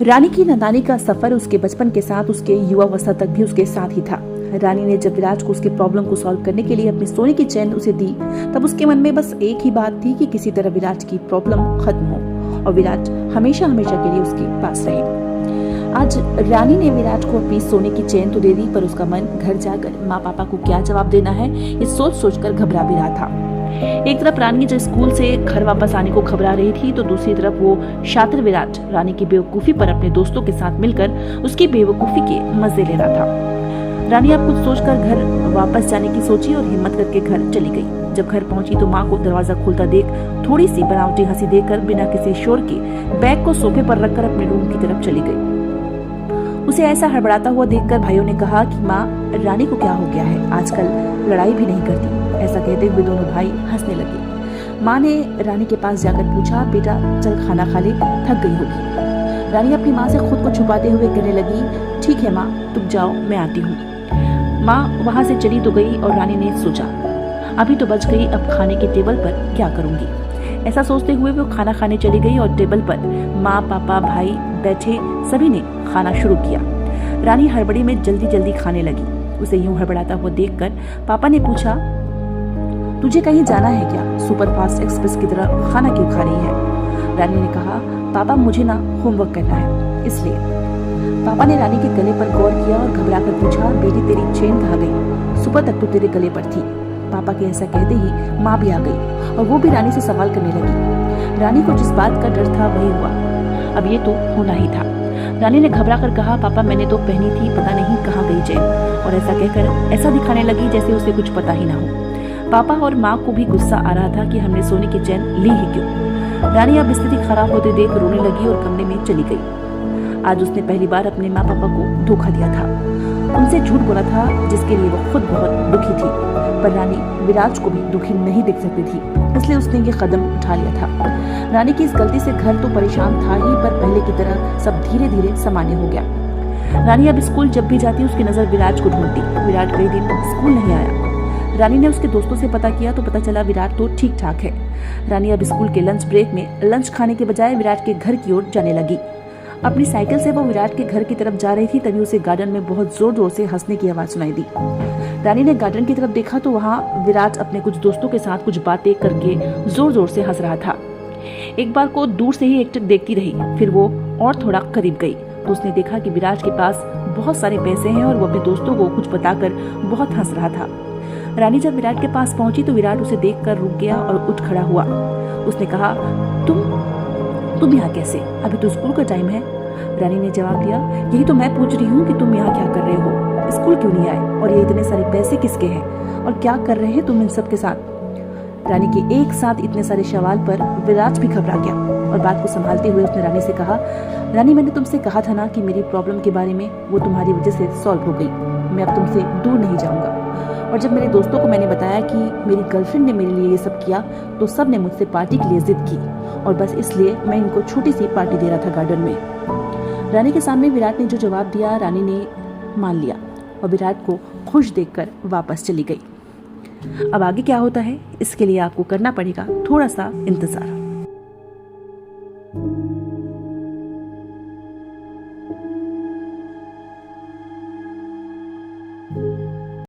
रानी की नादानी का सफर उसके बचपन के साथ उसके युवावस्था तक भी उसके साथ ही था। रानी ने जब विराज को उसके प्रॉब्लम को सॉल्व करने के लिए अपनी सोने की चेन उसे दी, तब उसके मन में बस एक ही बात थी कि किसी तरह विराज की प्रॉब्लम खत्म हो और विराज हमेशा हमेशा के लिए उसके पास रहे। आज रानी ने विराज को अपनी सोने की चेन तो दे दी, पर उसका मन घर जाकर माँ पापा को क्या जवाब देना है ये सोच सोचकर घबरा भी रहा था। एक तरफ रानी जब स्कूल से घर वापस आने को घबरा रही थी, तो दूसरी तरफ वो शातिर विराज रानी की बेवकूफी पर अपने दोस्तों के साथ मिलकर उसकी बेवकूफी के मजे ले रहा था। रानी अब कुछ सोचकर घर वापस जाने की सोची और हिम्मत करके घर चली गई। जब घर पहुंची तो माँ को दरवाजा खुलता देख थोड़ी सी बनावटी हंसी देकर बिना किसी शोर के बैग को सोफे पर रखकर अपने रूम की तरफ चली गई। उसे ऐसा हड़बड़ाता हुआ देखकर भाइयों ने कहा कि माँ, रानी को क्या हो गया है, आजकल लड़ाई भी नहीं करती। ऐसा कहते हुए दोनों भाई हंसने लगे। माँ ने रानी के पास जाकर पूछा, बेटा चल खाना खा ले, थक गई होगी। रानी अपनी माँ से खुद को छुपाते हुए कहने लगी, ठीक है माँ, तुम जाओ, मैं आती हूँ। माँ वहाँ से चली तो गई और रानी ने सोचा, अभी तो बच गई, अब खाने के टेबल पर क्या करूंगी। ऐसा सोचते हुए वो खाना खाने चली गई और टेबल पर माँ पापा भाई बैठे सभी ने खाना शुरू किया। रानी हड़बड़ी में जल्दी जल्दी खाने लगी। उसे यूं हड़बड़ाता हुआ देखकर पापा ने पूछा, तुझे कहीं जाना है क्या, सुपरफास्ट एक्सप्रेस की तरह खाना क्यों खा रही है। रानी ने कहा, पापा मुझे ना होमवर्क करना है, इसलिए। पापा ने रानी के गले पर गौर किया और घबरा कर पूछा, बेटी तेरी चेन कहाँ गई, सुबह तक तो तेरे गले पर थी। पापा के ऐसा कहते ही माँ भी आ गई और वो भी रानी से सवाल करने लगी। रानी को जिस बात का डर था वही हुआ, अब ये तो होना ही था। रानी ने घबरा कर कहा, पापा मैंने तो पहनी थी, पता नहीं कहाँ गई चेन। और ऐसा कहकर ऐसा दिखाने लगी जैसे उसे कुछ पता ही ना हो। पापा और माँ को भी गुस्सा आ रहा था कि हमने सोने की चेन ली ही क्यों। रानी अब स्थिति खराब होते देख रोने लगी और कमरे में चली गई। आज उसने पहली बार अपने माँ पापा को धोखा दिया था, उनसे झूठ बोला था, जिसके लिए वो खुद बहुत दुखी थी। पर रानी विराज को भी दुखी नहीं देख सकती थी, इसलिए उसने ये कदम उठा लिया था। रानी की इस गलती से घर तो परेशान था ही, पर पहले की तरह सब धीरे धीरे सामान्य हो गया। रानी अब स्कूल जब भी जाती उसकी नजर विराज को ढूंढती। विराज कई दिन स्कूल नहीं आया। रानी ने उसके दोस्तों से पता किया तो पता चला विराट तो ठीक ठाक है। रानी अब स्कूल के लंच ब्रेक में लंच खाने के बजाय विराट के घर की ओर जाने लगी। अपनी साइकिल से वो विराट के घर की तरफ जा रही थी, तभी उसे गार्डन में बहुत जोर जोर से हंसने की आवाज सुनाई दी। रानी ने गार्डन की तरफ देखा तो वहाँ विराट अपने कुछ दोस्तों के साथ कुछ बातें करके जोर जोर से हंस रहा था। एक बार को दूर से ही एकटक देखती रही, फिर वो और थोड़ा करीब गई तो उसने देखा कि विराट के पास बहुत सारे पैसे हैं और वो अपने दोस्तों को कुछ बताकर बहुत हंस रहा था। रानी जब विराट के पास पहुंची तो विराट उसे देखकर रुक गया और उठ खड़ा हुआ। उसने कहा, तुम यहाँ कैसे, अभी तो स्कूल का टाइम है। रानी ने जवाब दिया, यही तो मैं पूछ रही हूँ कि तुम यहाँ क्या कर रहे हो, स्कूल क्यों नहीं आए, और ये इतने सारे पैसे किसके हैं और क्या कर रहे हैं तुम इन सब के साथ। रानी के एक साथ इतने सारे सवाल पर विराट भी घबरा गया और बात को संभालते हुए उसने रानी से कहा, रानी मैंने तुमसे कहा था ना कि मेरी प्रॉब्लम के बारे में, वो तुम्हारी वजह से सॉल्व हो गई, मैं अब तुमसे दूर नहीं जाऊंगा। और जब मेरे दोस्तों को मैंने बताया कि मेरी गर्लफ्रेंड ने मेरे लिए ये सब किया तो सब ने मुझसे पार्टी के लिए जिद की और बस इसलिए मैं इनको छोटी सी पार्टी दे रहा था गार्डन में। रानी के सामने विराट ने जो जवाब दिया रानी ने मान लिया और विराट को खुश देखकर वापस चली गई। अब आगे क्या होता है इसके लिए आपको करना पड़ेगा थोड़ा सा इंतजार।